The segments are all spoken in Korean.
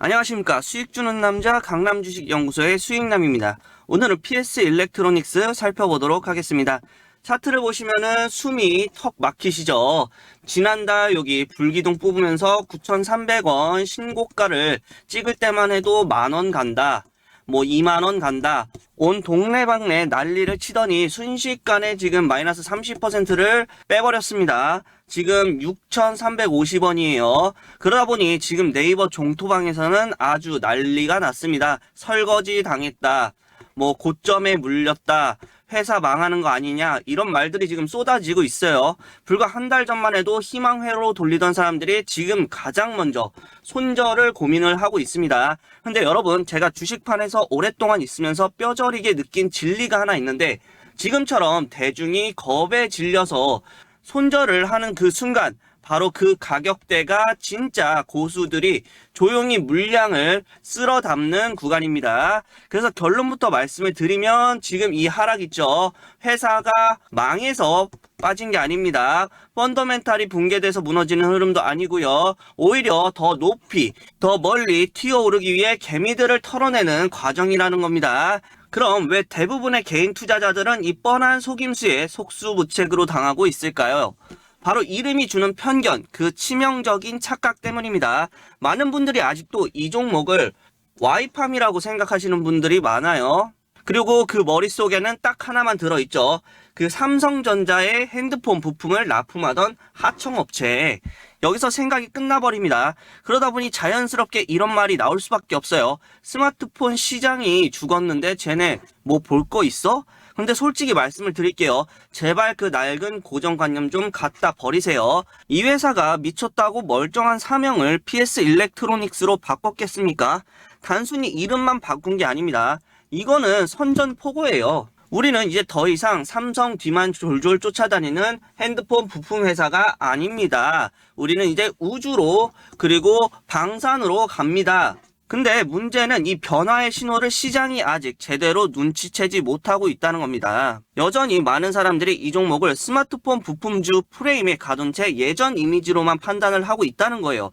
안녕하십니까. 수익 주는 남자 강남주식연구소의 수익남입니다. 오늘은 PS 일렉트로닉스 살펴보도록 하겠습니다. 차트를 보시면은 숨이 턱 막히시죠. 지난달 여기 불기둥 뽑으면서 9,300원 신고가를 찍을 때만 해도 만원 간다. 2만원 간다. 온 동네방네 난리를 치더니 순식간에 지금 마이너스 30%를 빼버렸습니다. 지금 6,350원이에요. 그러다 보니 지금 네이버 종토방에서는 아주 난리가 났습니다. 설거지 당했다. 고점에 물렸다. 회사 망하는 거 아니냐, 이런 말들이 지금 쏟아지고 있어요. 불과 한 달 전만 해도 희망회로 돌리던 사람들이 지금 가장 먼저 손절을 고민을 하고 있습니다. 근데 여러분, 제가 주식판에서 오랫동안 있으면서 뼈저리게 느낀 진리가 하나 있는데, 지금처럼 대중이 겁에 질려서 손절을 하는 그 순간, 바로 그 가격대가 진짜 고수들이 조용히 물량을 쓸어 담는 구간입니다. 그래서 결론부터 말씀을 드리면 지금 이 하락 있죠. 회사가 망해서 빠진 게 아닙니다. 펀더멘탈이 붕괴돼서 무너지는 흐름도 아니고요. 오히려 더 높이, 더 멀리 튀어오르기 위해 개미들을 털어내는 과정이라는 겁니다. 그럼 왜 대부분의 개인 투자자들은 이 뻔한 속임수에 속수무책으로 당하고 있을까요? 바로 이름이 주는 편견, 그 치명적인 착각 때문입니다. 많은 분들이 아직도 이 종목을 와이팜이라고 생각하시는 분들이 많아요. 그리고 그 머릿속에는 딱 하나만 들어있죠. 그 삼성전자의 핸드폰 부품을 납품하던 하청업체. 여기서 생각이 끝나버립니다. 그러다 보니 자연스럽게 이런 말이 나올 수밖에 없어요. 스마트폰 시장이 죽었는데 쟤네 볼 거 있어? 근데 솔직히 말씀을 드릴게요. 제발 그 낡은 고정관념 좀 갖다 버리세요. 이 회사가 미쳤다고 멀쩡한 사명을 PS 일렉트로닉스로 바꿨겠습니까? 단순히 이름만 바꾼 게 아닙니다. 이거는 선전포고예요. 우리는 이제 더 이상 삼성 뒤만 졸졸 쫓아다니는 핸드폰 부품 회사가 아닙니다. 우리는 이제 우주로, 그리고 방산으로 갑니다. 근데 문제는 이 변화의 신호를 시장이 아직 제대로 눈치채지 못하고 있다는 겁니다. 여전히 많은 사람들이 이 종목을 스마트폰 부품주 프레임에 가둔 채 예전 이미지로만 판단을 하고 있다는 거예요.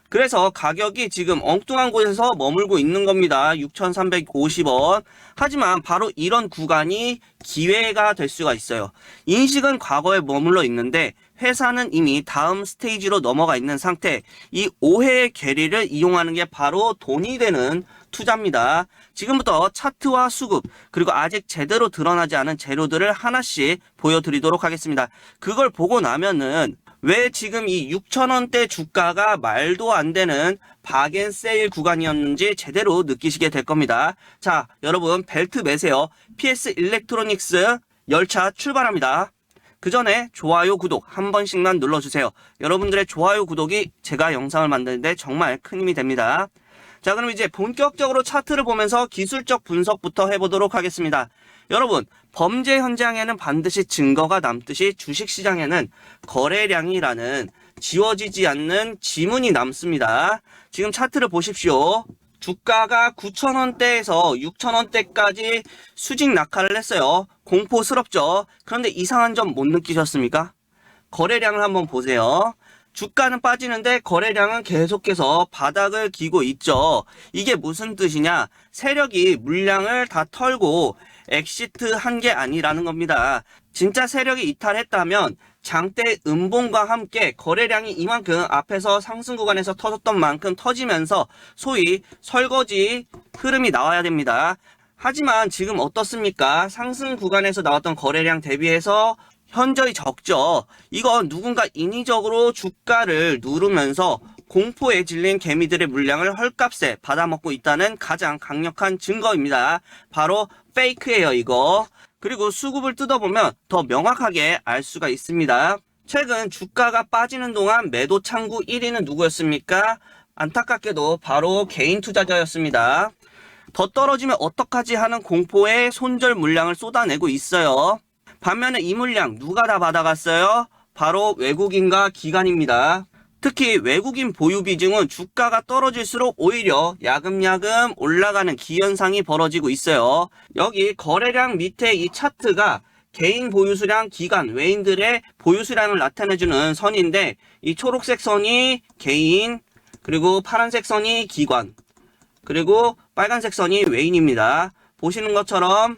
그래서 가격이 지금 엉뚱한 곳에서 머물고 있는 겁니다. 6,350원. 하지만 바로 이런 구간이 기회가 될 수가 있어요. 인식은 과거에 머물러 있는데 회사는 이미 다음 스테이지로 넘어가 있는 상태. 이 오해의 괴리를 이용하는 게 바로 돈이 되는 투자입니다. 지금부터 차트와 수급, 그리고 아직 제대로 드러나지 않은 재료들을 하나씩 보여드리도록 하겠습니다. 그걸 보고 나면은 왜 지금 이 6,000원대 주가가 말도 안 되는 박앤세일 구간이었는지 제대로 느끼시게 될 겁니다. 자, 여러분 벨트 매세요. PS 일렉트로닉스 열차 출발합니다. 그 전에 좋아요, 구독 한 번씩만 눌러주세요. 여러분들의 좋아요, 구독이 제가 영상을 만드는데 정말 큰 힘이 됩니다. 자, 그럼 이제 본격적으로 차트를 보면서 기술적 분석부터 해보도록 하겠습니다. 여러분, 범죄 현장에는 반드시 증거가 남듯이 주식시장에는 거래량이라는 지워지지 않는 지문이 남습니다. 지금 차트를 보십시오. 주가가 9,000원대에서 6,000원대까지 수직 낙하를 했어요. 공포스럽죠? 그런데 이상한 점 못 느끼셨습니까? 거래량을 한번 보세요. 주가는 빠지는데 거래량은 계속해서 바닥을 기고 있죠. 이게 무슨 뜻이냐? 세력이 물량을 다 털고 엑시트 한 게 아니라는 겁니다. 진짜 세력이 이탈했다면 장대 음봉과 함께 거래량이 이만큼 앞에서 상승 구간에서 터졌던 만큼 터지면서 소위 설거지 흐름이 나와야 됩니다. 하지만 지금 어떻습니까? 상승 구간에서 나왔던 거래량 대비해서 현저히 적죠. 이건 누군가 인위적으로 주가를 누르면서 공포에 질린 개미들의 물량을 헐값에 받아먹고 있다는 가장 강력한 증거입니다. 바로 페이크예요, 이거. 그리고 수급을 뜯어보면 더 명확하게 알 수가 있습니다. 최근 주가가 빠지는 동안 매도 창구 1위는 누구였습니까? 안타깝게도 바로 개인 투자자였습니다. 더 떨어지면 어떡하지 하는 공포에 손절 물량을 쏟아내고 있어요. 반면에 이 물량 누가 다 받아갔어요? 바로 외국인과 기관입니다. 특히 외국인 보유 비중은 주가가 떨어질수록 오히려 야금야금 올라가는 기현상이 벌어지고 있어요. 여기 거래량 밑에 이 차트가 개인 보유수량, 기관, 외인들의 보유수량을 나타내주는 선인데 이 초록색 선이 개인, 그리고 파란색 선이 기관, 그리고 빨간색 선이 웨인입니다. 보시는 것처럼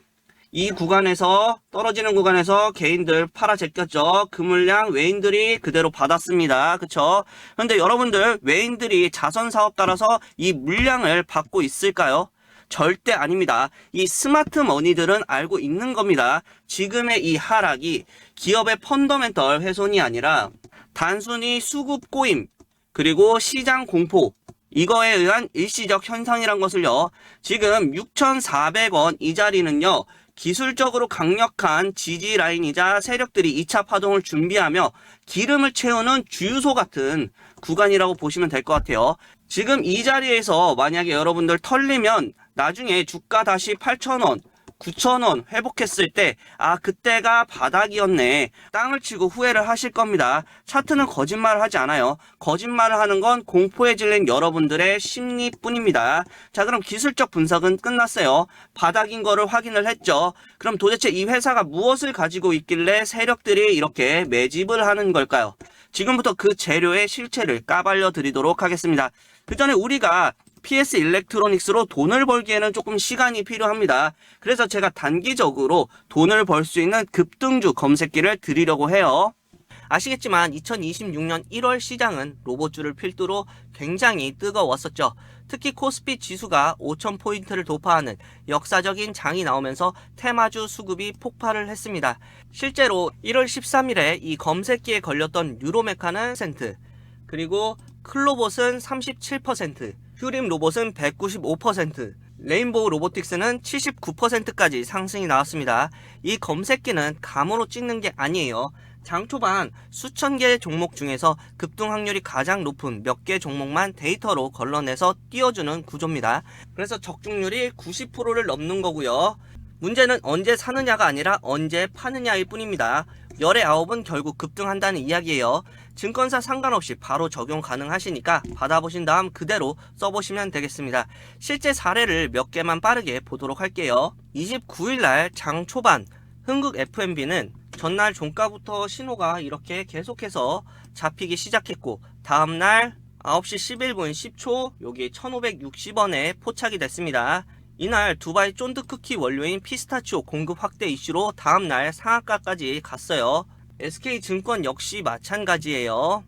이 구간에서 떨어지는 구간에서 개인들 팔아 제꼈죠. 그 물량 외인들이 그대로 받았습니다. 그쵸? 그런데 여러분들 외인들이 자선 사업가라서 이 물량을 받고 있을까요? 절대 아닙니다. 이 스마트 머니들은 알고 있는 겁니다. 지금의 이 하락이 기업의 펀더멘털 훼손이 아니라 단순히 수급 꼬임 그리고 시장 공포 이거에 의한 일시적 현상이란 것을요. 지금 6,400원 이 자리는요. 기술적으로 강력한 지지 라인이자 세력들이 2차 파동을 준비하며 기름을 채우는 주유소 같은 구간이라고 보시면 될 것 같아요. 지금 이 자리에서 만약에 여러분들 털리면 나중에 주가 다시 8,000원 9,000원 회복했을 때 그때가 바닥이었네 땅을 치고 후회를 하실 겁니다. 차트는 거짓말을 하지 않아요. 거짓말을 하는 건 공포에 질린 여러분들의 심리뿐입니다. 자, 그럼 기술적 분석은 끝났어요. 바닥인 거를 확인을 했죠. 그럼 도대체 이 회사가 무엇을 가지고 있길래 세력들이 이렇게 매집을 하는 걸까요? 지금부터 그 재료의 실체를 까발려 드리도록 하겠습니다. 그 전에 우리가 PS 일렉트로닉스로 돈을 벌기에는 조금 시간이 필요합니다. 그래서 제가 단기적으로 돈을 벌 수 있는 급등주 검색기를 드리려고 해요. 아시겠지만 2026년 1월 시장은 로봇주를 필두로 굉장히 뜨거웠었죠. 특히 코스피 지수가 5,000포인트를 돌파하는 역사적인 장이 나오면서 테마주 수급이 폭발을 했습니다. 실제로 1월 13일에 이 검색기에 걸렸던 유로메카는 10%, 그리고 클로봇은 37%, 휴림 로봇은 195%, 레인보우 로보틱스는 79%까지 상승이 나왔습니다. 이 검색기는 감으로 찍는 게 아니에요. 장 초반 수천 개의 종목 중에서 급등 확률이 가장 높은 몇 개 종목만 데이터로 걸러내서 띄워주는 구조입니다. 그래서 적중률이 90%를 넘는 거고요. 문제는 언제 사느냐가 아니라 언제 파느냐일 뿐입니다. 열의 9은 결국 급등한다는 이야기예요. 증권사 상관없이 바로 적용 가능하시니까 받아보신 다음 그대로 써보시면 되겠습니다. 실제 사례를 몇 개만 빠르게 보도록 할게요. 29일날 장 초반 흥국 F&B는 전날 종가부터 신호가 이렇게 계속해서 잡히기 시작했고 다음날 9시 11분 10초 여기 1560원에 포착이 됐습니다. 이날 두바이 쫀득쿠키 원료인 피스타치오 공급 확대 이슈로 다음날 상한가까지 갔어요. SK증권 역시 마찬가지예요.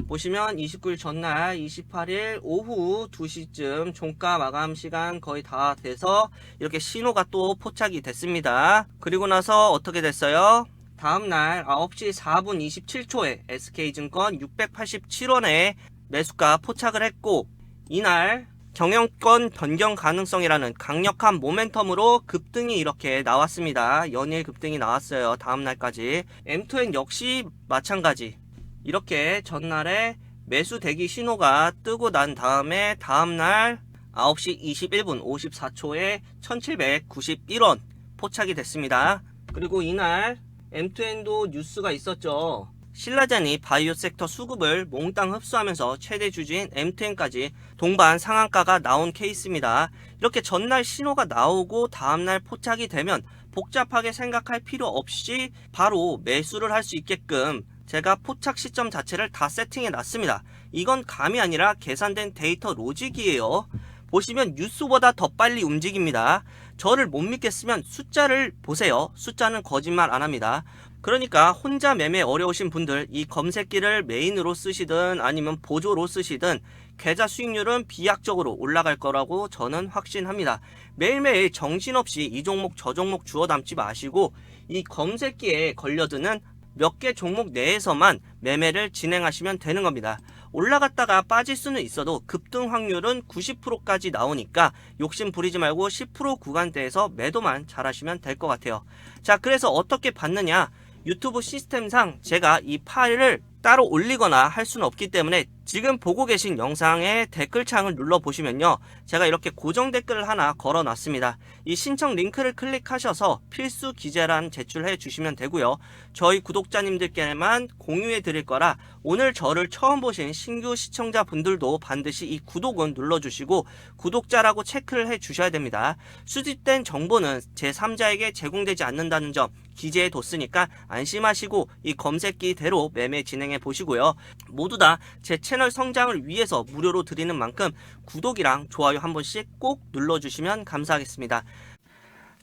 보시면 29일 전날 28일 오후 2시쯤 종가 마감 시간 거의 다 돼서 이렇게 신호가 또 포착이 됐습니다. 그리고 나서 어떻게 됐어요? 다음날 9시 4분 27초에 SK증권 687원에 매수가 포착을 했고 이날 경영권 변경 가능성이라는 강력한 모멘텀으로 급등이 이렇게 나왔습니다. 연일 급등이 나왔어요. 다음날까지. M2N 역시 마찬가지. 이렇게 전날에 매수 대기 신호가 뜨고 난 다음에 다음날 9시 21분 54초에 1791원 포착이 됐습니다. 그리고 이날 M2N도 뉴스가 있었죠. 신라젠이 바이오 섹터 수급을 몽땅 흡수하면서 최대 주주인 M2N까지 동반 상한가가 나온 케이스입니다. 이렇게 전날 신호가 나오고 다음날 포착이 되면 복잡하게 생각할 필요 없이 바로 매수를 할 수 있게끔 제가 포착 시점 자체를 다 세팅해 놨습니다. 이건 감이 아니라 계산된 데이터 로직이에요. 보시면 뉴스보다 더 빨리 움직입니다. 저를 못 믿겠으면 숫자를 보세요. 숫자는 거짓말 안 합니다. 그러니까 혼자 매매 어려우신 분들 이 검색기를 메인으로 쓰시든 아니면 보조로 쓰시든 계좌 수익률은 비약적으로 올라갈 거라고 저는 확신합니다. 매일매일 정신없이 이 종목 저 종목 주워 담지 마시고 이 검색기에 걸려드는 몇 개 종목 내에서만 매매를 진행하시면 되는 겁니다. 올라갔다가 빠질 수는 있어도 급등 확률은 90%까지 나오니까 욕심 부리지 말고 10% 구간대에서 매도만 잘 하시면 될 것 같아요. 자, 그래서 어떻게 받느냐? 유튜브 시스템상 제가 이 파일을 따로 올리거나 할 수는 없기 때문에 지금 보고 계신 영상의 댓글창을 눌러보시면요. 제가 이렇게 고정 댓글을 하나 걸어 놨습니다. 이 신청 링크를 클릭하셔서 필수 기재란 제출해 주시면 되고요. 저희 구독자님들께만 공유해 드릴 거라 오늘 저를 처음 보신 신규 시청자분들도 반드시 이 구독은 눌러주시고 구독자라고 체크를 해 주셔야 됩니다. 수집된 정보는 제3자에게 제공되지 않는다는 점 기재해 뒀으니까 안심하시고 이 검색기대로 매매 진행해 보시고요. 모두 다 제 채널 성장을 위해서 무료로 드리는 만큼 구독이랑 좋아요 한 번씩 꼭 눌러주시면 감사하겠습니다.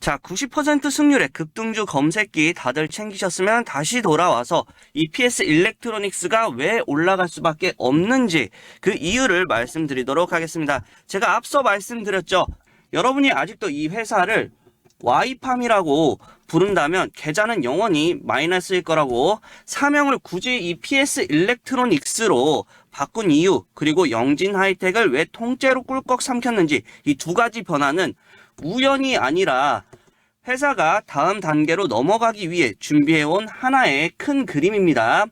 자, 90% 승률의 급등주 검색기 다들 챙기셨으면 다시 돌아와서 이 PS 일렉트로닉스가 왜 올라갈 수밖에 없는지 그 이유를 말씀드리도록 하겠습니다. 제가 앞서 말씀드렸죠. 여러분이 아직도 이 회사를 와이팜이라고 부른다면 계좌는 영원히 마이너스일 거라고, 사명을 굳이 이 PS 일렉트로닉스로 바꾼 이유, 그리고 영진 하이텍을 왜 통째로 꿀꺽 삼켰는지, 이 두 가지 변화는 우연이 아니라 회사가 다음 단계로 넘어가기 위해 준비해온 하나의 큰 그림입니다.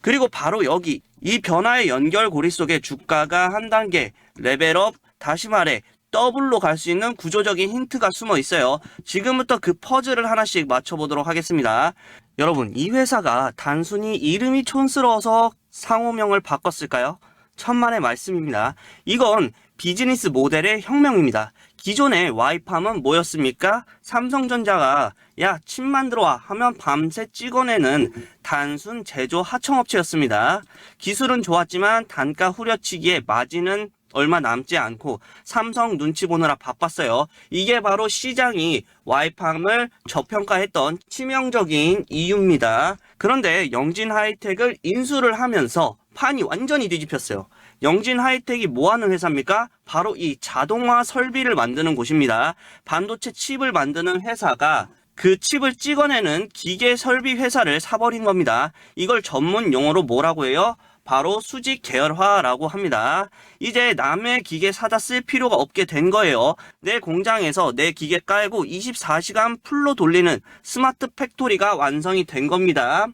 그리고 바로 여기 이 변화의 연결고리 속에 주가가 한 단계 레벨업, 다시 말해 더블로 갈 수 있는 구조적인 힌트가 숨어 있어요. 지금부터 그 퍼즐을 하나씩 맞춰보도록 하겠습니다. 여러분, 이 회사가 단순히 이름이 촌스러워서 상호명을 바꿨을까요? 천만의 말씀입니다. 이건 비즈니스 모델의 혁명입니다. 기존의 와이팜은 뭐였습니까? 삼성전자가 야 칩 만들어 와 하면 밤새 찍어내는 단순 제조 하청업체였습니다. 기술은 좋았지만 단가 후려치기에 마진은 얼마 남지 않고 삼성 눈치 보느라 바빴어요. 이게 바로 시장이 와이팜을 저평가했던 치명적인 이유입니다. 그런데 영진 하이텍을 인수를 하면서 판이 완전히 뒤집혔어요. 영진 하이텍이 뭐하는 회사입니까? 바로 이 자동화 설비를 만드는 곳입니다. 반도체 칩을 만드는 회사가 그 칩을 찍어내는 기계 설비 회사를 사버린 겁니다. 이걸 전문 용어로 뭐라고 해요? 바로 수직 계열화라고 합니다. 이제 남의 기계 사다 쓸 필요가 없게 된 거예요. 내 공장에서 내 기계 깔고 24시간 풀로 돌리는 스마트 팩토리가 완성이 된 겁니다.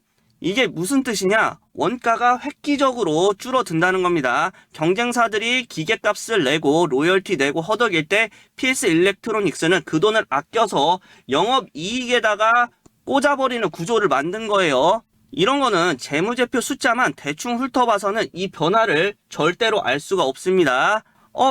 이게 무슨 뜻이냐? 원가가 획기적으로 줄어든다는 겁니다. 경쟁사들이 기계값을 내고 로열티 내고 허덕일 때 PS 일렉트로닉스는 그 돈을 아껴서 영업이익에다가 꽂아버리는 구조를 만든 거예요. 이런 거는 재무제표 숫자만 대충 훑어봐서는 이 변화를 절대로 알 수가 없습니다.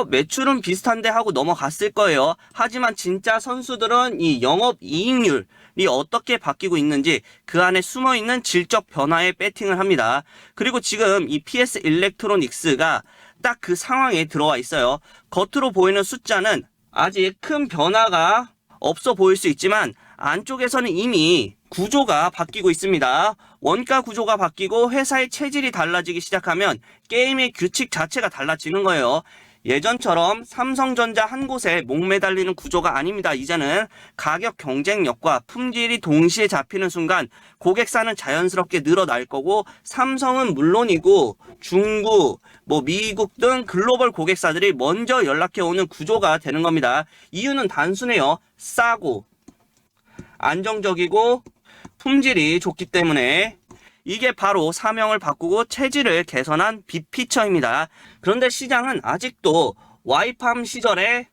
매출은 비슷한데 하고 넘어갔을 거예요. 하지만 진짜 선수들은 이 영업이익률이 어떻게 바뀌고 있는지 그 안에 숨어있는 질적 변화에 배팅을 합니다. 그리고 지금 이 PS 일렉트로닉스가 딱 그 상황에 들어와 있어요. 겉으로 보이는 숫자는 아직 큰 변화가 없어 보일 수 있지만 안쪽에서는 이미 구조가 바뀌고 있습니다. 원가 구조가 바뀌고 회사의 체질이 달라지기 시작하면 게임의 규칙 자체가 달라지는 거예요. 예전처럼 삼성전자 한 곳에 목매달리는 구조가 아닙니다. 이제는 가격 경쟁력과 품질이 동시에 잡히는 순간 고객사는 자연스럽게 늘어날 거고, 삼성은 물론이고 중국, 미국 등 글로벌 고객사들이 먼저 연락해 오는 구조가 되는 겁니다. 이유는 단순해요. 싸고 안정적이고 품질이 좋기 때문에. 이게 바로 사명을 바꾸고 체질을 개선한 빅피처입니다. 그런데 시장은 아직도 와이팜 시절에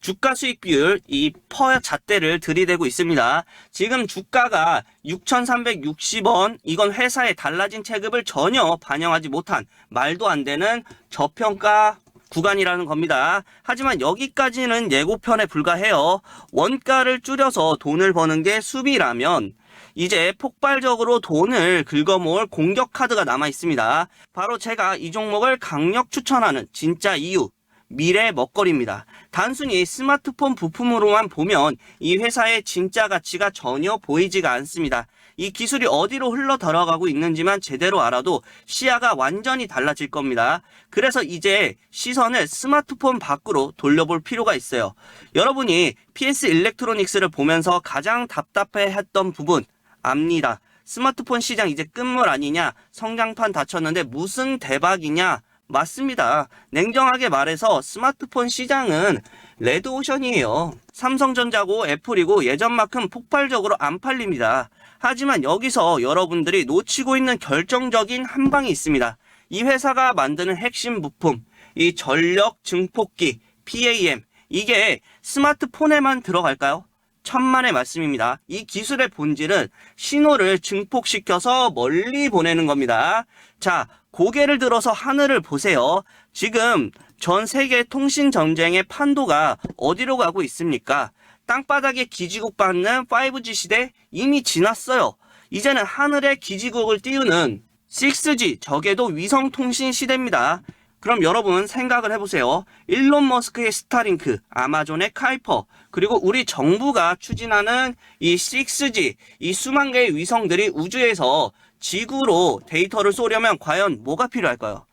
주가 수익 비율, 이 퍼 잣대를 들이대고 있습니다. 지금 주가가 6,360원, 이건 회사의 달라진 체급을 전혀 반영하지 못한 말도 안 되는 저평가 구간이라는 겁니다. 하지만 여기까지는 예고편에 불과해요. 원가를 줄여서 돈을 버는 게 수비라면 이제 폭발적으로 돈을 긁어모을 공격 카드가 남아 있습니다. 바로 제가 이 종목을 강력 추천하는 진짜 이유, 미래 먹거리입니다. 단순히 스마트폰 부품으로만 보면 이 회사의 진짜 가치가 전혀 보이지가 않습니다. 이 기술이 어디로 흘러 들어가고 있는지만 제대로 알아도 시야가 완전히 달라질 겁니다. 그래서 이제 시선을 스마트폰 밖으로 돌려볼 필요가 있어요. 여러분이 PS 일렉트로닉스를 보면서 가장 답답해했던 부분 압니다. 스마트폰 시장 이제 끝물 아니냐, 성장판 닫혔는데 무슨 대박이냐. 맞습니다. 냉정하게 말해서 스마트폰 시장은 레드오션이에요. 삼성전자고 애플이고 예전만큼 폭발적으로 안 팔립니다. 하지만 여기서 여러분들이 놓치고 있는 결정적인 한 방이 있습니다. 이 회사가 만드는 핵심 부품, 이 전력 증폭기 PAM, 이게 스마트폰에만 들어갈까요? 천만의 말씀입니다. 이 기술의 본질은 신호를 증폭시켜서 멀리 보내는 겁니다. 자, 고개를 들어서 하늘을 보세요. 지금 전 세계 통신 전쟁의 판도가 어디로 가고 있습니까? 땅바닥에 기지국 받는 5G 시대 이미 지났어요. 이제는 하늘에 기지국을 띄우는 6G, 적에도 위성통신 시대입니다. 그럼 여러분 생각을 해보세요. 일론 머스크의 스타링크, 아마존의 카이퍼, 그리고 우리 정부가 추진하는 이 6G, 이 수만 개의 위성들이 우주에서 지구로 데이터를 쏘려면 과연 뭐가 필요할까요?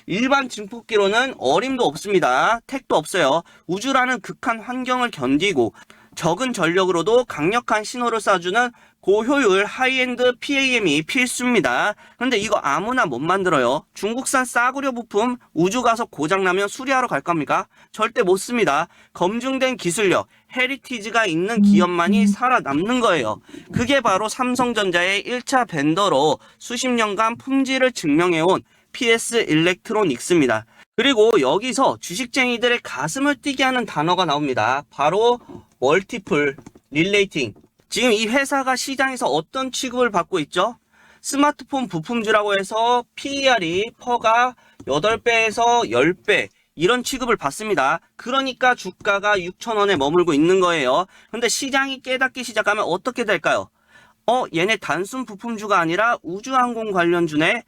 일반 증폭기로는 어림도 없습니다. 택도 없어요. 우주라는 극한 환경을 견디고 적은 전력으로도 강력한 신호를 쏴주는 고효율 하이엔드 PAM이 필수입니다. 근데 이거 아무나 못 만들어요. 중국산 싸구려 부품 우주 가서 고장나면 수리하러 갈 겁니까? 절대 못 씁니다. 검증된 기술력, 헤리티지가 있는 기업만이 살아남는 거예요. 그게 바로 삼성전자의 1차 벤더로 수십 년간 품질을 증명해온 PS 일렉트로닉스입니다. 그리고 여기서 주식쟁이들의 가슴을 뛰게 하는 단어가 나옵니다. 바로 멀티플 릴레이팅. 지금 이 회사가 시장에서 어떤 취급을 받고 있죠? 스마트폰 부품주라고 해서 PER이 퍼가 8배에서 10배 이런 취급을 받습니다. 그러니까 주가가 6,000원에 머물고 있는 거예요. 근데 시장이 깨닫기 시작하면 어떻게 될까요? 얘네 단순 부품주가 아니라 우주항공 관련주네?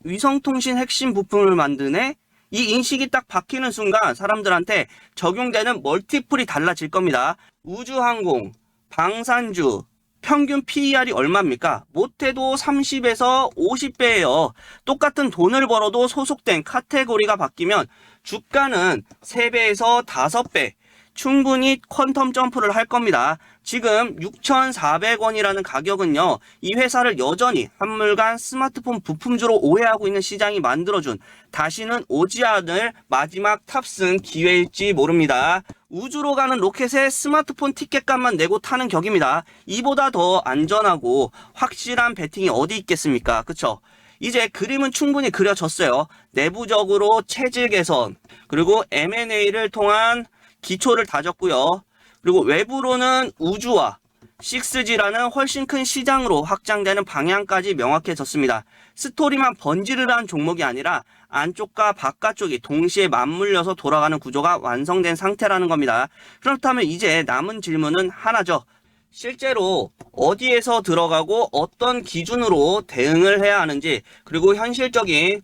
위성통신 핵심 부품을 만드네? 이 인식이 딱 박히는 순간 사람들한테 적용되는 멀티플이 달라질 겁니다. 우주항공, 방산주, 평균 PER이 얼마입니까? 못해도 30에서 50배예요. 똑같은 돈을 벌어도 소속된 카테고리가 바뀌면 주가는 3배에서 5배 충분히 퀀텀 점프를 할 겁니다. 지금 6,400원이라는 가격은요, 이 회사를 여전히 한물간 스마트폰 부품주로 오해하고 있는 시장이 만들어준 다시는 오지 않을 마지막 탑승 기회일지 모릅니다. 우주로 가는 로켓에 스마트폰 티켓값만 내고 타는 격입니다. 이보다 더 안전하고 확실한 베팅이 어디 있겠습니까? 그쵸? 이제 그림은 충분히 그려졌어요. 내부적으로 체질 개선, 그리고 M&A를 통한 기초를 다졌고요. 그리고 외부로는 우주와 6G라는 훨씬 큰 시장으로 확장되는 방향까지 명확해졌습니다. 스토리만 번지르르한 종목이 아니라 안쪽과 바깥쪽이 동시에 맞물려서 돌아가는 구조가 완성된 상태라는 겁니다. 그렇다면 이제 남은 질문은 하나죠. 실제로 어디에서 들어가고 어떤 기준으로 대응을 해야 하는지, 그리고 현실적인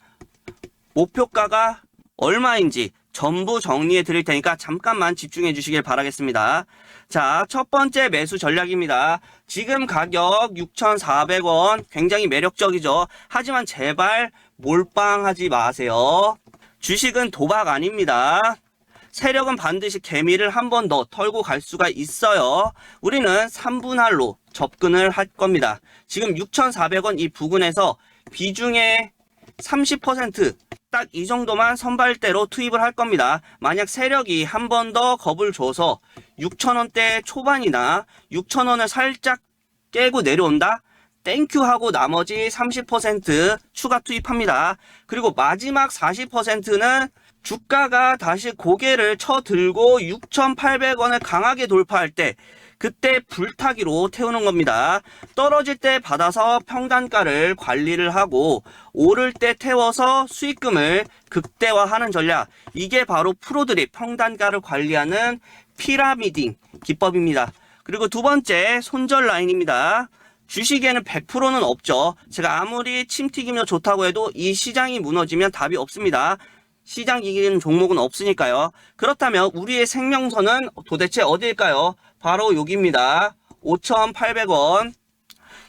목표가가 얼마인지 전부 정리해 드릴 테니까 잠깐만 집중해 주시길 바라겠습니다. 자, 첫 번째 매수 전략입니다. 지금 가격 6,400원 굉장히 매력적이죠. 하지만 제발 몰빵하지 마세요. 주식은 도박 아닙니다. 세력은 반드시 개미를 한 번 더 털고 갈 수가 있어요. 우리는 3분할로 접근을 할 겁니다. 지금 6,400원 이 부근에서 비중의 30% 딱 이 정도만 선발대로 투입을 할 겁니다. 만약 세력이 한 번 더 겁을 줘서 6,000원대 초반이나 6,000원을 살짝 깨고 내려온다? 땡큐 하고 나머지 30% 추가 투입합니다. 그리고 마지막 40%는 주가가 다시 고개를 쳐들고 6,800원을 강하게 돌파할 때 그때 불타기로 태우는 겁니다. 떨어질 때 받아서 평단가를 관리를 하고 오를 때 태워서 수익금을 극대화하는 전략. 이게 바로 프로들이 평단가를 관리하는 피라미딩 기법입니다. 그리고 두 번째 손절 라인입니다. 주식에는 100%는 없죠. 제가 아무리 침튀기며 좋다고 해도 이 시장이 무너지면 답이 없습니다. 시장 이기는 종목은 없으니까요. 그렇다면 우리의 생명선은 도대체 어디일까요? 바로 여기입니다. 5,800원.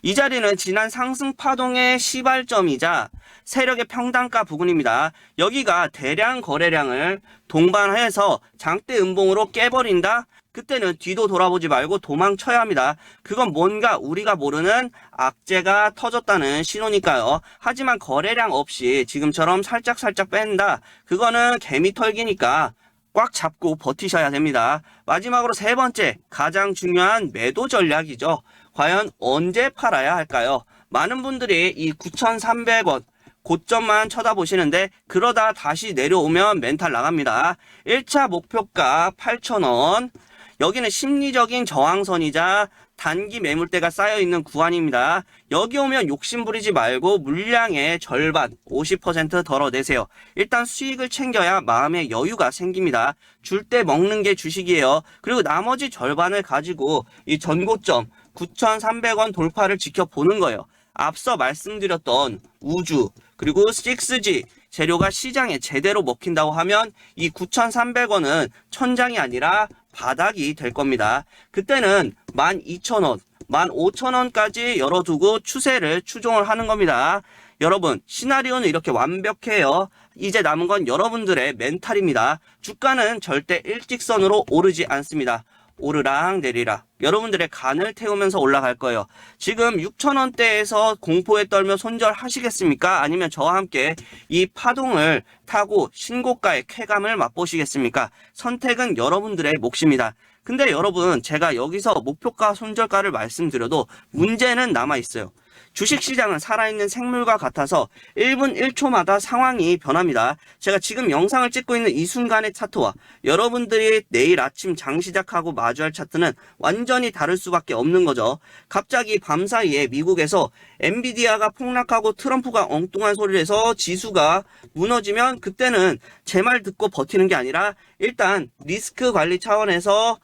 이 자리는 지난 상승 파동의 시발점이자 세력의 평단가 부근입니다. 여기가 대량 거래량을 동반해서 장대 음봉으로 깨버린다? 그때는 뒤도 돌아보지 말고 도망쳐야 합니다. 그건 뭔가 우리가 모르는 악재가 터졌다는 신호니까요. 하지만 거래량 없이 지금처럼 살짝살짝 뺀다. 그거는 개미 털기니까 꽉 잡고 버티셔야 됩니다. 마지막으로 세 번째, 가장 중요한 매도 전략이죠. 과연 언제 팔아야 할까요? 많은 분들이 이 9,300원 고점만 쳐다보시는데 그러다 다시 내려오면 멘탈 나갑니다. 1차 목표가 8,000원. 여기는 심리적인 저항선이자 단기 매물대가 쌓여있는 구간입니다. 여기 오면 욕심부리지 말고 물량의 절반 50% 덜어내세요. 일단 수익을 챙겨야 마음의 여유가 생깁니다. 줄 때 먹는 게 주식이에요. 그리고 나머지 절반을 가지고 이 전고점 9,300원 돌파를 지켜보는 거예요. 앞서 말씀드렸던 우주 그리고 6G 재료가 시장에 제대로 먹힌다고 하면 이 9,300원은 천장이 아니라 바닥이 될 겁니다. 그때는 12,000원, 15,000원까지 열어두고 추세를 추종을 하는 겁니다. 여러분, 시나리오는 이렇게 완벽해요. 이제 남은 건 여러분들의 멘탈입니다. 주가는 절대 일직선으로 오르지 않습니다. 오르락 내리락 여러분들의 간을 태우면서 올라갈 거예요. 지금 6,000원대에서 공포에 떨며 손절하시겠습니까? 아니면 저와 함께 이 파동을 타고 신고가의 쾌감을 맛보시겠습니까? 선택은 여러분들의 몫입니다. 근데 여러분, 제가 여기서 목표가 손절가를 말씀드려도 문제는 남아있어요. 주식시장은 살아있는 생물과 같아서 1분 1초마다 상황이 변합니다. 제가 지금 영상을 찍고 있는 이 순간의 차트와 여러분들이 내일 아침 장 시작하고 마주할 차트는 완전히 다를 수밖에 없는 거죠. 갑자기 밤사이에 미국에서 엔비디아가 폭락하고 트럼프가 엉뚱한 소리를 해서 지수가 무너지면 그때는 제 말 듣고 버티는 게 아니라 일단 리스크 관리 차원에서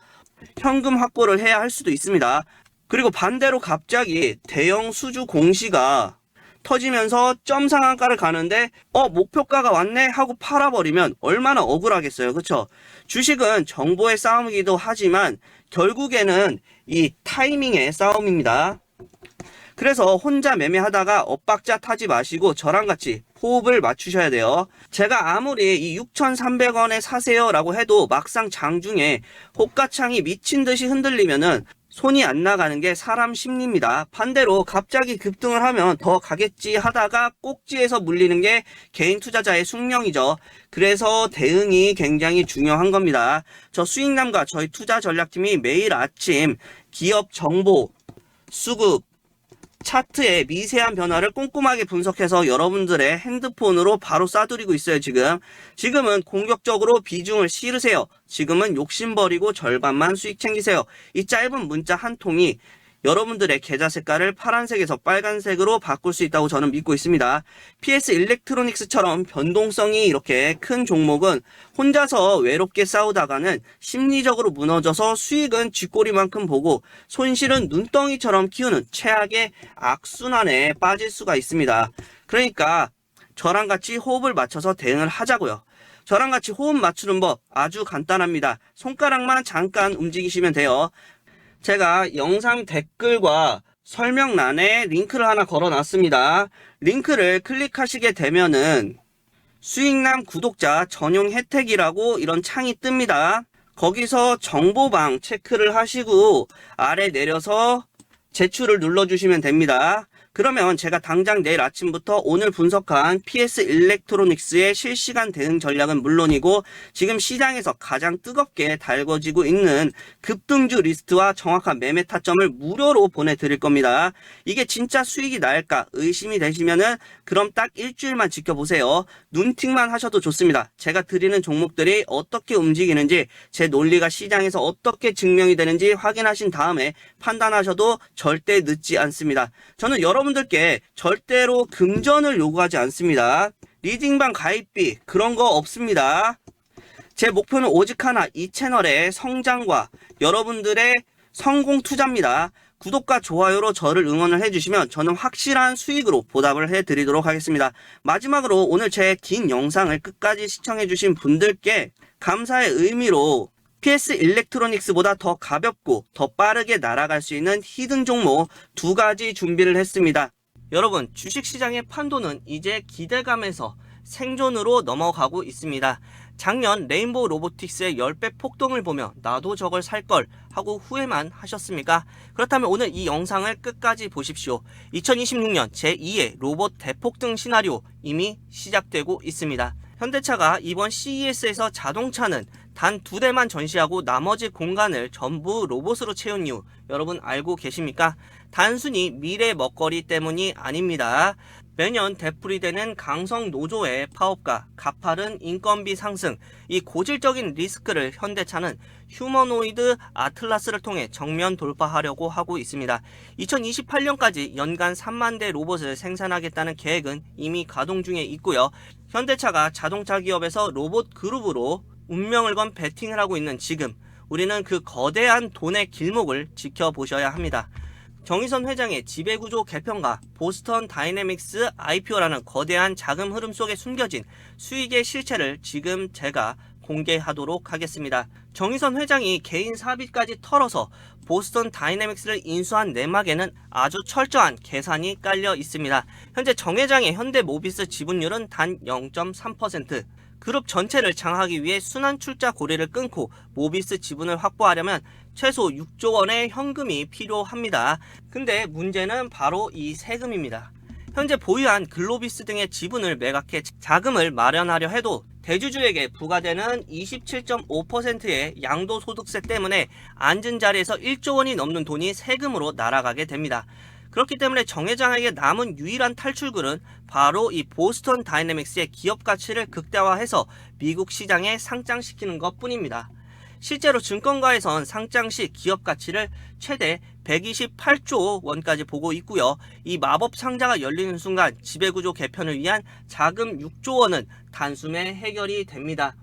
현금 확보를 해야 할 수도 있습니다. 그리고 반대로 갑자기 대형 수주 공시가 터지면서 점 상한가를 가는데 목표가가 왔네 하고 팔아버리면 얼마나 억울하겠어요. 그렇죠? 주식은 정보의 싸움이기도 하지만 결국에는 이 타이밍의 싸움입니다. 그래서 혼자 매매하다가 엇박자 타지 마시고 저랑 같이 호흡을 맞추셔야 돼요. 제가 아무리 이 6,300원에 사세요 라고 해도 막상 장중에 호가창이 미친 듯이 흔들리면은 손이 안 나가는 게 사람 심리입니다. 반대로 갑자기 급등을 하면 더 가겠지 하다가 꼭지에서 물리는 게 개인 투자자의 숙명이죠. 그래서 대응이 굉장히 중요한 겁니다. 저 수익남과 저희 투자 전략팀이 매일 아침 기업 정보, 수급, 차트의 미세한 변화를 꼼꼼하게 분석해서 여러분들의 핸드폰으로 바로 쏴드리고 있어요. 지금은 공격적으로 비중을 실으세요. 지금은 욕심 버리고 절반만 수익 챙기세요. 이 짧은 문자 한 통이 여러분들의 계좌 색깔을 파란색에서 빨간색으로 바꿀 수 있다고 저는 믿고 있습니다. PS 일렉트로닉스처럼 변동성이 이렇게 큰 종목은 혼자서 외롭게 싸우다가는 심리적으로 무너져서 수익은 쥐꼬리만큼 보고 손실은 눈덩이처럼 키우는 최악의 악순환에 빠질 수가 있습니다. 그러니까 저랑 같이 호흡을 맞춰서 대응을 하자고요. 저랑 같이 호흡 맞추는 법 아주 간단합니다. 손가락만 잠깐 움직이시면 돼요. 제가 영상 댓글과 설명란에 링크를 하나 걸어 놨습니다. 링크를 클릭하시게 되면은 수익남 구독자 전용 혜택이라고 이런 창이 뜹니다. 거기서 정보방 체크를 하시고 아래 내려서 제출을 눌러주시면 됩니다. 그러면 제가 당장 내일 아침부터 오늘 분석한 PS 일렉트로닉스의 실시간 대응 전략은 물론이고 지금 시장에서 가장 뜨겁게 달궈지고 있는 급등주 리스트와 정확한 매매 타점을 무료로 보내드릴 겁니다. 이게 진짜 수익이 날까 의심이 되시면은 그럼 딱 일주일만 지켜보세요. 눈팅만 하셔도 좋습니다. 제가 드리는 종목들이 어떻게 움직이는지 제 논리가 시장에서 어떻게 증명이 되는지 확인하신 다음에 판단하셔도 절대 늦지 않습니다. 저는 여러분들께 절대로 금전을 요구하지 않습니다. 리딩방 가입비 그런 거 없습니다. 제 목표는 오직 하나, 이 채널의 성장과 여러분들의 성공 투자입니다. 구독과 좋아요로 저를 응원을 해주시면 저는 확실한 수익으로 보답을 해드리도록 하겠습니다. 마지막으로 오늘 제 긴 영상을 끝까지 시청해주신 분들께 감사의 의미로 PS 일렉트로닉스보다 더 가볍고 더 빠르게 날아갈 수 있는 히든 종목 2가지 준비를 했습니다. 여러분, 주식시장의 판도는 이제 기대감에서 생존으로 넘어가고 있습니다. 작년 레인보우 로보틱스의 10배 폭등을 보며 나도 저걸 살걸 하고 후회만 하셨습니까? 그렇다면 오늘 이 영상을 끝까지 보십시오. 2026년 제2의 로봇 대폭등 시나리오 이미 시작되고 있습니다. 현대차가 이번 CES에서 자동차는 단 2대만 전시하고 나머지 공간을 전부 로봇으로 채운 이유 여러분 알고 계십니까? 단순히 미래 먹거리 때문이 아닙니다. 매년 되풀이되는 강성 노조의 파업과 가파른 인건비 상승, 이 고질적인 리스크를 현대차는 휴머노이드 아틀라스를 통해 정면 돌파하려고 하고 있습니다. 2028년까지 연간 3만 대 로봇을 생산하겠다는 계획은 이미 가동 중에 있고요. 현대차가 자동차 기업에서 로봇 그룹으로 운명을 건 베팅을 하고 있는 지금, 우리는 그 거대한 돈의 길목을 지켜보셔야 합니다. 정의선 회장의 지배구조 개편과 보스턴 다이내믹스 IPO라는 거대한 자금 흐름 속에 숨겨진 수익의 실체를 지금 제가 공개하도록 하겠습니다. 정의선 회장이 개인 사비까지 털어서 보스턴 다이내믹스를 인수한 내막에는 아주 철저한 계산이 깔려 있습니다. 현재 정 회장의 현대모비스 지분율은 단 0.3%. 그룹 전체를 장악하기 위해 순환 출자 고리를 끊고 모비스 지분을 확보하려면 최소 6조 원의 현금이 필요합니다. 근데 문제는 바로 이 세금입니다. 현재 보유한 글로비스 등의 지분을 매각해 자금을 마련하려 해도 대주주에게 부과되는 27.5%의 양도소득세 때문에 앉은 자리에서 1조 원이 넘는 돈이 세금으로 날아가게 됩니다. 그렇기 때문에 정 회장에게 남은 유일한 탈출구는 바로 이 보스턴 다이내믹스의 기업 가치를 극대화해서 미국 시장에 상장시키는 것 뿐입니다. 실제로 증권가에선 상장 시 기업 가치를 최대 128조 원까지 보고 있고요. 이 마법 상자가 열리는 순간 지배구조 개편을 위한 자금 6조 원은 단숨에 해결이 됩니다.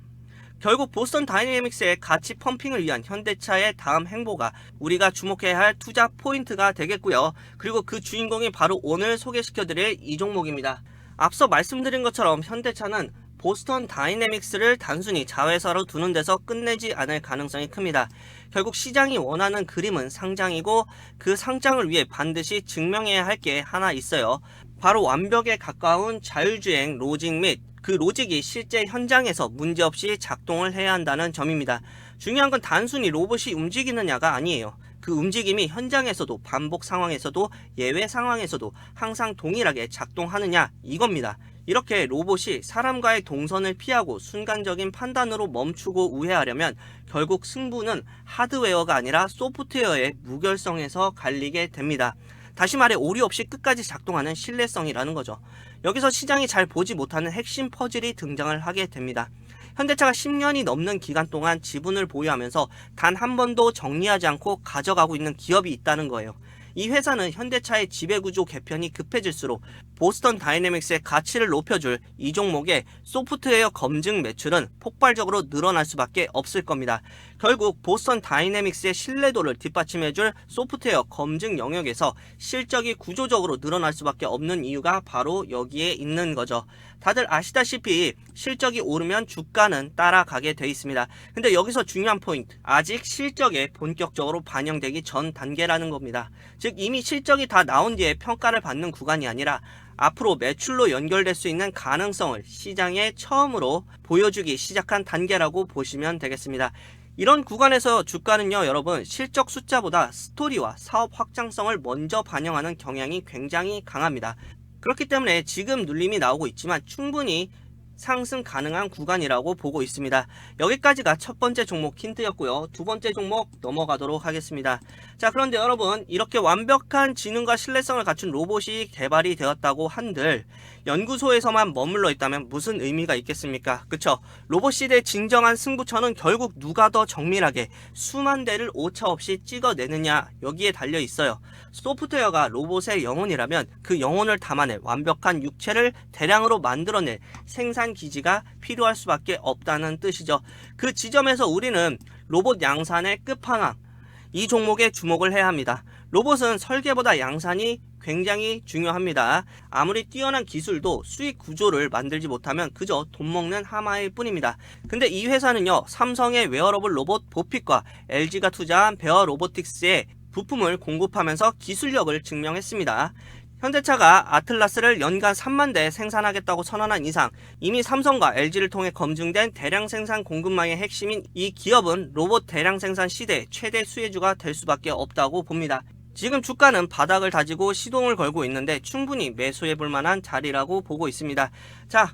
결국 보스턴 다이내믹스의 가치 펌핑을 위한 현대차의 다음 행보가 우리가 주목해야 할 투자 포인트가 되겠고요. 그리고 그 주인공이 바로 오늘 소개시켜드릴 이 종목입니다. 앞서 말씀드린 것처럼 현대차는 보스턴 다이내믹스를 단순히 자회사로 두는 데서 끝내지 않을 가능성이 큽니다. 결국 시장이 원하는 그림은 상장이고 그 상장을 위해 반드시 증명해야 할 게 하나 있어요. 바로 완벽에 가까운 자율주행 로직 및 그 로직이 실제 현장에서 문제없이 작동을 해야 한다는 점입니다. 중요한 건 단순히 로봇이 움직이느냐가 아니에요. 그 움직임이 현장에서도 반복 상황에서도 예외 상황에서도 항상 동일하게 작동하느냐 이겁니다. 이렇게 로봇이 사람과의 동선을 피하고 순간적인 판단으로 멈추고 우회하려면 결국 승부는 하드웨어가 아니라 소프트웨어의 무결성에서 갈리게 됩니다. 다시 말해 오류 없이 끝까지 작동하는 신뢰성이라는 거죠. 여기서 시장이 잘 보지 못하는 핵심 퍼즐이 등장을 하게 됩니다. 현대차가 10년이 넘는 기간 동안 지분을 보유하면서 단 한 번도 정리하지 않고 가져가고 있는 기업이 있다는 거예요. 이 회사는 현대차의 지배구조 개편이 급해질수록 보스턴 다이내믹스의 가치를 높여줄 이 종목의 소프트웨어 검증 매출은 폭발적으로 늘어날 수밖에 없을 겁니다. 결국 보스턴 다이내믹스의 신뢰도를 뒷받침해줄 소프트웨어 검증 영역에서 실적이 구조적으로 늘어날 수밖에 없는 이유가 바로 여기에 있는 거죠. 다들 아시다시피 실적이 오르면 주가는 따라가게 돼 있습니다. 근데 여기서 중요한 포인트, 아직 실적에 본격적으로 반영되기 전 단계라는 겁니다. 즉 이미 실적이 다 나온 뒤에 평가를 받는 구간이 아니라 앞으로 매출로 연결될 수 있는 가능성을 시장에 처음으로 보여주기 시작한 단계라고 보시면 되겠습니다. 이런 구간에서 주가는요, 여러분, 실적 숫자보다 스토리와 사업 확장성을 먼저 반영하는 경향이 굉장히 강합니다. 그렇기 때문에 지금 눌림이 나오고 있지만 충분히 상승 가능한 구간이라고 보고 있습니다. 여기까지가 첫 번째 종목 힌트였고요. 두 번째 종목 넘어가도록 하겠습니다. 자, 그런데 여러분, 이렇게 완벽한 지능과 신뢰성을 갖춘 로봇이 개발이 되었다고 한들 연구소에서만 머물러 있다면 무슨 의미가 있겠습니까? 그쵸? 로봇 시대의 진정한 승부처는 결국 누가 더 정밀하게 수만 대를 오차없이 찍어내느냐, 여기에 달려 있어요. 소프트웨어가 로봇의 영혼이라면 그 영혼을 담아낼 완벽한 육체를 대량으로 만들어낼 생산 기지가 필요할 수밖에 없다는 뜻이죠. 그 지점에서 우리는 로봇 양산의 끝판왕, 이 종목에 주목을 해야 합니다. 로봇은 설계보다 양산이 굉장히 중요합니다. 아무리 뛰어난 기술도 수익 구조를 만들지 못하면 그저 돈 먹는 하마일 뿐입니다. 근데 이 회사는요, 삼성의 웨어러블 로봇 보핏과 LG가 투자한 베어 로보틱스에 부품을 공급하면서 기술력을 증명했습니다. 현대차가 아틀라스를 연간 3만 대 생산하겠다고 선언한 이상 이미 삼성과 LG를 통해 검증된 대량 생산 공급망의 핵심인 이 기업은 로봇 대량 생산 시대의 최대 수혜주가 될 수밖에 없다고 봅니다. 지금 주가는 바닥을 다지고 시동을 걸고 있는데 충분히 매수해 볼 만한 자리라고 보고 있습니다. 자,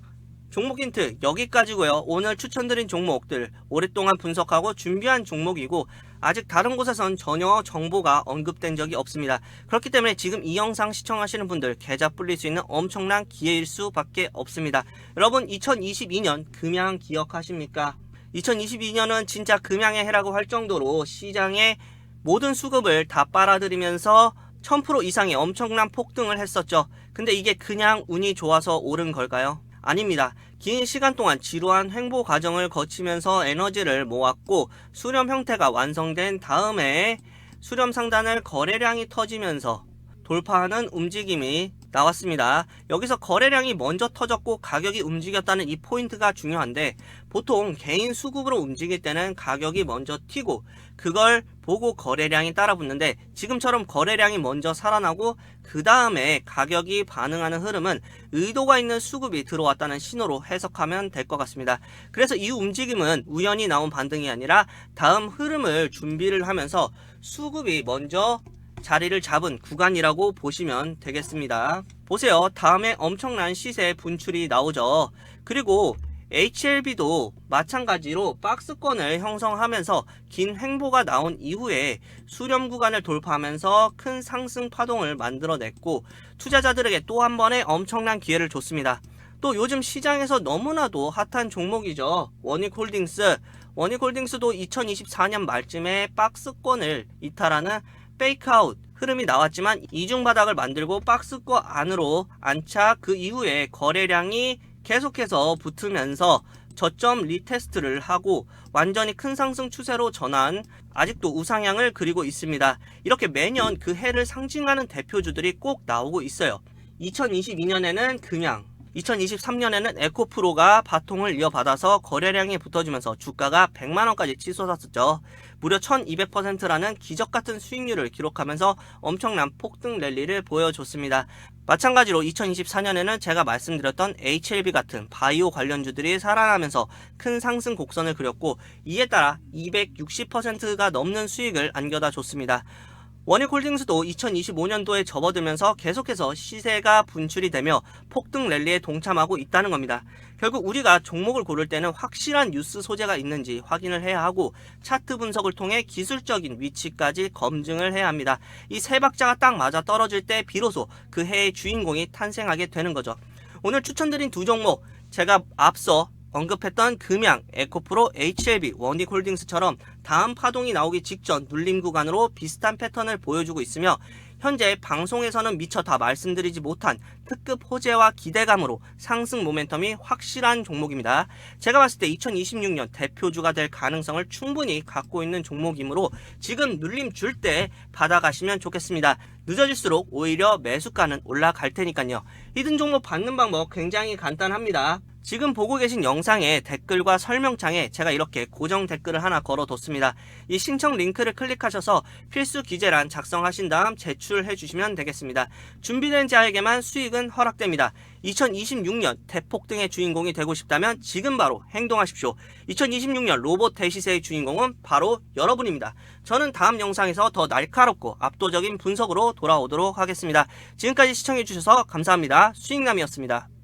종목 힌트 여기까지고요. 오늘 추천드린 종목들 오랫동안 분석하고 준비한 종목이고 아직 다른 곳에선 전혀 정보가 언급된 적이 없습니다. 그렇기 때문에 지금 이 영상 시청하시는 분들 계좌 불릴 수 있는 엄청난 기회일 수밖에 없습니다. 여러분 2022년 금양 기억하십니까? 2022년은 진짜 금양의 해라고 할 정도로 시장의 모든 수급을 다 빨아들이면서 1000% 이상의 엄청난 폭등을 했었죠. 근데 이게 그냥 운이 좋아서 오른 걸까요? 아닙니다. 긴 시간 동안 지루한 횡보 과정을 거치면서 에너지를 모았고 수렴 형태가 완성된 다음에 수렴 상단을 거래량이 터지면서 돌파하는 움직임이 나왔습니다. 여기서 거래량이 먼저 터졌고 가격이 움직였다는 이 포인트가 중요한데 보통 개인 수급으로 움직일 때는 가격이 먼저 튀고 그걸 보고 거래량이 따라붙는데 지금처럼 거래량이 먼저 살아나고 그 다음에 가격이 반응하는 흐름은 의도가 있는 수급이 들어왔다는 신호로 해석하면 될 것 같습니다. 그래서 이 움직임은 우연히 나온 반등이 아니라 다음 흐름을 준비를 하면서 수급이 먼저 자리를 잡은 구간이라고 보시면 되겠습니다. 보세요. 다음에 엄청난 시세 분출이 나오죠. 그리고 HLB도 마찬가지로 박스권을 형성하면서 긴 횡보가 나온 이후에 수렴 구간을 돌파하면서 큰 상승 파동을 만들어냈고 투자자들에게 또 한 번의 엄청난 기회를 줬습니다. 또 요즘 시장에서 너무나도 핫한 종목이죠. 원익홀딩스. 원익홀딩스도 2024년 말쯤에 박스권을 이탈하는 페이크아웃 흐름이 나왔지만 이중 바닥을 만들고 박스권 안으로 안착 그 이후에 거래량이 계속해서 붙으면서 저점 리테스트를 하고 완전히 큰 상승 추세로 전환 아직도 우상향을 그리고 있습니다. 이렇게 매년 그 해를 상징하는 대표주들이 꼭 나오고 있어요. 2022년에는 금양 2023년에는 에코프로가 바통을 이어받아서 거래량이 붙어지면서 주가가 100만원까지 치솟았었죠. 무려 1200%라는 기적같은 수익률을 기록하면서 엄청난 폭등 랠리를 보여줬습니다. 마찬가지로 2024년에는 제가 말씀드렸던 HLB 같은 바이오 관련주들이 살아나면서 큰 상승 곡선을 그렸고 이에 따라 260%가 넘는 수익을 안겨다 줬습니다. 원익홀딩스도 2025년도에 접어들면서 계속해서 시세가 분출이 되며 폭등 랠리에 동참하고 있다는 겁니다. 결국 우리가 종목을 고를 때는 확실한 뉴스 소재가 있는지 확인을 해야 하고 차트 분석을 통해 기술적인 위치까지 검증을 해야 합니다. 이 세 박자가 딱 맞아 떨어질 때 비로소 그 해의 주인공이 탄생하게 되는 거죠. 오늘 추천드린 두 종목 제가 앞서 언급했던 금양, 에코프로, HLB, 원익홀딩스처럼 다음 파동이 나오기 직전 눌림 구간으로 비슷한 패턴을 보여주고 있으며 현재 방송에서는 미처 다 말씀드리지 못한 특급 호재와 기대감으로 상승 모멘텀이 확실한 종목입니다. 제가 봤을 때 2026년 대표주가 될 가능성을 충분히 갖고 있는 종목이므로 지금 눌림 줄 때 받아가시면 좋겠습니다. 늦어질수록 오히려 매수가는 올라갈 테니까요. 히든 종목 받는 방법 굉장히 간단합니다. 지금 보고 계신 영상의 댓글과 설명창에 제가 이렇게 고정 댓글을 하나 걸어뒀습니다. 이 신청 링크를 클릭하셔서 필수 기재란 작성하신 다음 제출해 주시면 되겠습니다. 준비된 자에게만 수익은 허락됩니다. 2026년 대폭등의 주인공이 되고 싶다면 지금 바로 행동하십시오. 2026년 로봇 대시세의 주인공은 바로 여러분입니다. 저는 다음 영상에서 더 날카롭고 압도적인 분석으로 돌아오도록 하겠습니다. 지금까지 시청해 주셔서 감사합니다. 수익남이었습니다.